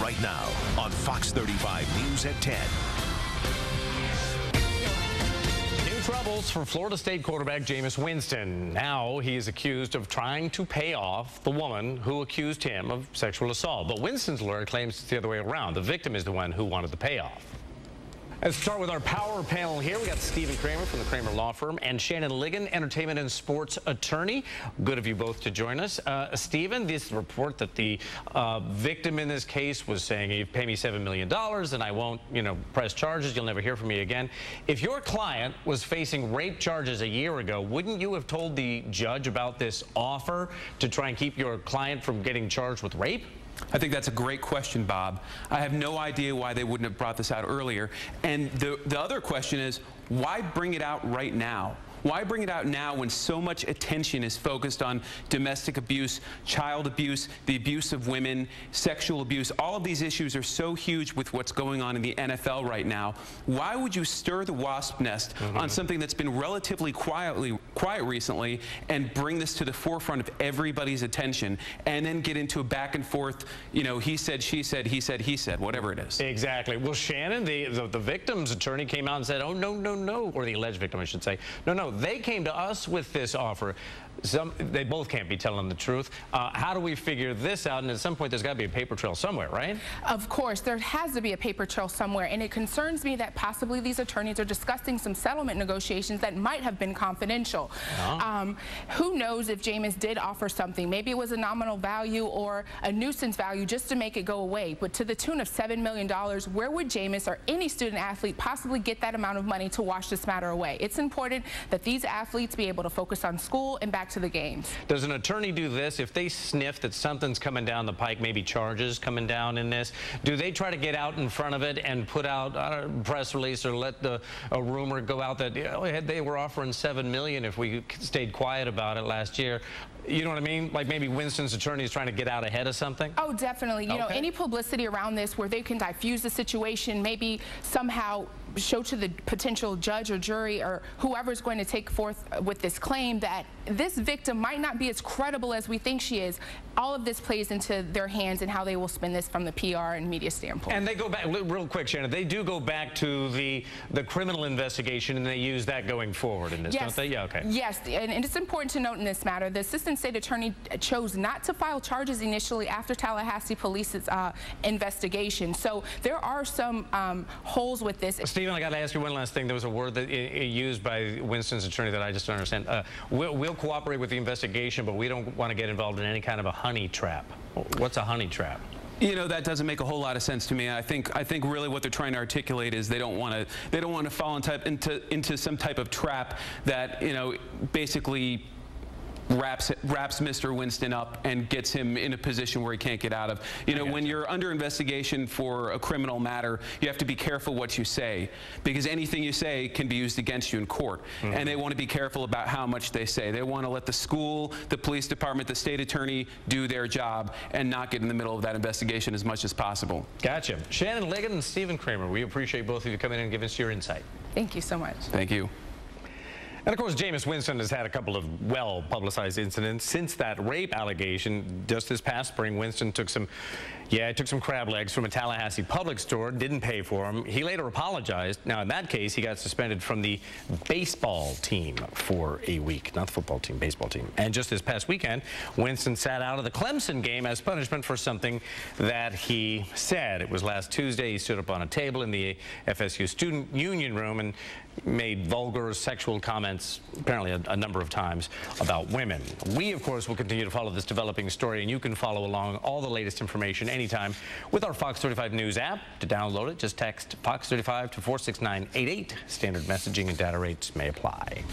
right now on Fox 35 News at 10. New troubles for Florida State quarterback Jameis Winston. Now he is accused of trying to pay off the woman who accused him of sexual assault. But Winston's lawyer claims it's the other way around. The victim is the one who wanted the payoff. Let's start with our power panel here. We got Stephen Kramer from the Kramer Law Firm and Shannon Ligon, entertainment and sports attorney. Good of you both to join us. Stephen, this report that the victim in this case was saying, you pay me $7 million and I won't, press charges. You'll never hear from me again. If your client was facing rape charges a year ago, wouldn't you have told the judge about this offer to try and keep your client from getting charged with rape? I think that's a great question, Bob. I have no idea why they wouldn't have brought this out earlier. And the other question is, why bring it out right now? Why bring it out now when so much attention is focused on domestic abuse, child abuse, the abuse of women, sexual abuse? All of these issues are so huge with what's going on in the NFL right now. Why would you stir the wasp nest on something that's been relatively quiet recently and bring this to the forefront of everybody's attention and then get into a back and forth, he said, she said, he said, whatever it is? Exactly. Well, Shannon, the victim's attorney came out and said, oh, no, or the alleged victim, I should say. No, they came to us with this offer. They both can't be telling the truth. How do we figure this out? And at some point, there's got to be a paper trail somewhere, right? Of course, there has to be a paper trail somewhere. And it concerns me that possibly these attorneys are discussing some settlement negotiations that might have been confidential. Who knows if Jameis did offer something? Maybe it was a nominal value or a nuisance value just to make it go away. But to the tune of $7 million, where would Jameis or any student athlete possibly get that amount of money to wash this matter away? It's important that these athletes be able to focus on school and back to the games. Does an attorney do this? If they sniff that something's coming down the pike, maybe charges coming down in this, do they try to get out in front of it and put out a press release or let a rumor go out that they were offering $7 million if we stayed quiet about it last year? You know what I mean? Like maybe Winston's attorney is trying to get out ahead of something? Oh, definitely. You know, any publicity around this where they can diffuse the situation, maybe somehow show to the potential judge or jury or whoever's going to take forth with this claim that this victim might not be as credible as we think she is. All of this plays into their hands and how they will spin this from the PR and media standpoint. And they go back, real quick, Shannon, they do go back to the criminal investigation and they use that going forward in this, don't they? Yeah, okay. Yes, and it's important to note in this matter, the assistant state attorney chose not to file charges initially after Tallahassee Police's investigation. So there are some holes with this. Stephen, I got to ask you one last thing. There was a word that used by Winston's attorney that I just don't understand. We'll cooperate with the investigation, but we don't want to get involved in any kind of a honey trap. What's a honey trap? That doesn't make a whole lot of sense to me. I think really what they're trying to articulate is they don't want to fall into some type of trap that basically wraps Mr. Winston up and gets him in a position where he can't get out of. When you're under investigation for a criminal matter, you have to be careful what you say, because anything you say can be used against you in court. And they want to be careful about how much they say. They want to let the school, the police department, the state attorney do their job and not get in the middle of that investigation as much as possible. Gotcha. Shannon Ligon and Stephen Kramer, we appreciate both of you coming in and giving us your insight. Thank you so much. Thank you. And of course, Jameis Winston has had a couple of well-publicized incidents since that rape allegation. Just this past spring, Winston took some crab legs from a Tallahassee public store, didn't pay for them. He later apologized. Now, in that case, he got suspended from the baseball team for a week. Not the football team, baseball team. And just this past weekend, Winston sat out of the Clemson game as punishment for something that he said. It was last Tuesday. He stood up on a table in the FSU student union room and made vulgar sexual comments, apparently a number of times, about women. We, of course, will continue to follow this developing story, and you can follow along all the latest information anytime with our Fox 35 News app. To download it, just text Fox 35 to 46988. Standard messaging and data rates may apply.